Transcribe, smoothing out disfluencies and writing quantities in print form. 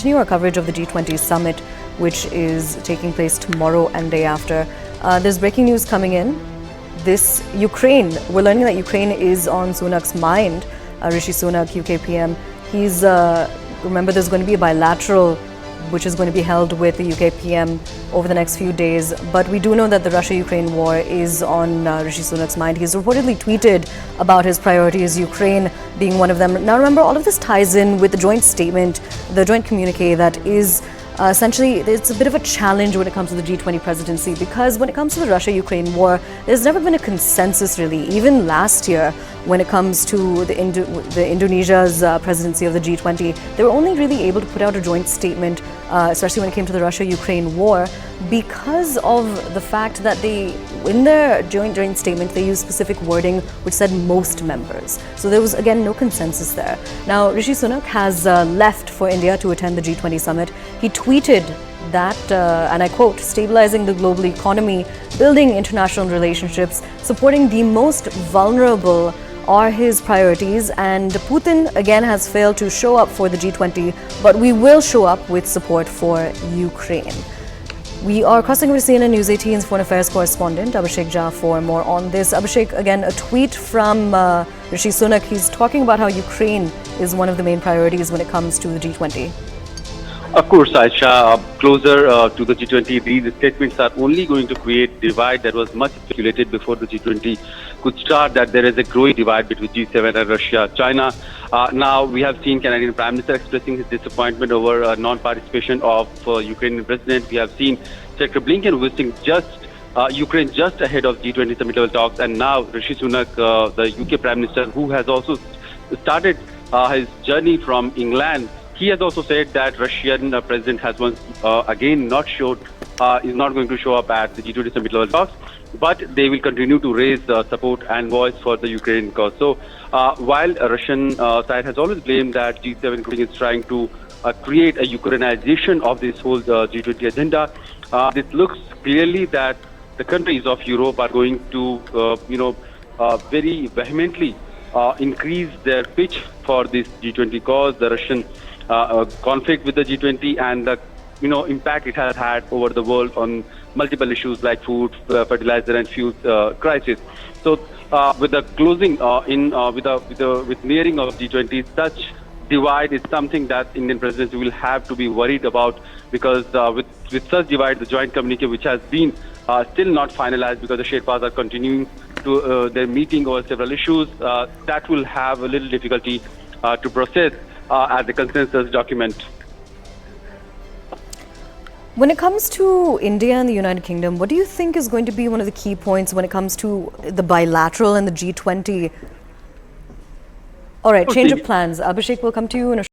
continue our coverage of the G20 Summit, which is taking place tomorrow and day after. There's breaking news coming in. We're learning that Ukraine is on Sunak's mind. Rishi Sunak, UK PM. Remember, there's going to be a bilateral which is going to be held with the UK PM over the next few days. But we do know that the Russia-Ukraine war is on Rishi Sunak's mind. He's reportedly tweeted about his priorities, Ukraine being one of them. Now remember, all of this ties in with the joint statement, the joint communique that is essentially, it's a bit of a challenge when it comes to the G20 presidency, because when it comes to the Russia-Ukraine war, there's never been a consensus really. Even last year, when it comes to the Indonesia's presidency of the G20, they were only really able to put out a joint statement, especially when it came to the Russia-Ukraine war, because of the fact that in their joint statement, they used specific wording which said most members. So there was, again, no consensus there. Now, Rishi Sunak has left for India to attend the G20 Summit. He tweeted that, and I quote, "Stabilizing the global economy, building international relationships, supporting the most vulnerable are his priorities, and Putin again has failed to show up for the G20, but we will show up with support for Ukraine." We are crossing over to CNN News 18's Foreign Affairs correspondent, Abhishek Jha, for more on this. Abhishek, again, a tweet from Rishi Sunak. He's talking about how Ukraine is one of the main priorities when it comes to the G20. Of course, Aisha, closer to the G20, these statements are only going to create divide. That was much speculated before the G20 could start, that there is a growing divide between G7 and Russia, China. Now, we have seen Canadian Prime Minister expressing his disappointment over non-participation of Ukrainian President. We have seen Secretary Blinken visiting Ukraine just ahead of G20 summit level talks. And now Rishi Sunak, the UK Prime Minister, who has also started his journey from England, he has also said that Russian president has once again is not going to show up at the G20 summit level talks, but they will continue to raise support and voice for the Ukraine cause. So while Russian side has always claimed that G7 is trying to create a Ukrainization of this whole G20 agenda, this looks clearly that the countries of Europe are going to, very vehemently increase their pitch for this G20 cause, the Russian conflict with the G20, and the impact it has had over the world on multiple issues like food, fertilizer, and fuel crisis. So, with the closing with nearing of G20, such divide is something that Indian presidency will have to be worried about, because with such divide, the joint communique, which has been still not finalized because the Sherpas are continuing to their meeting over several issues, that will have a little difficulty to process as a consensus document. When it comes to India and the United Kingdom, what do you think is going to be one of the key points when it comes to the bilateral and the G20? All right, change of plans. Abhishek, will come to you in a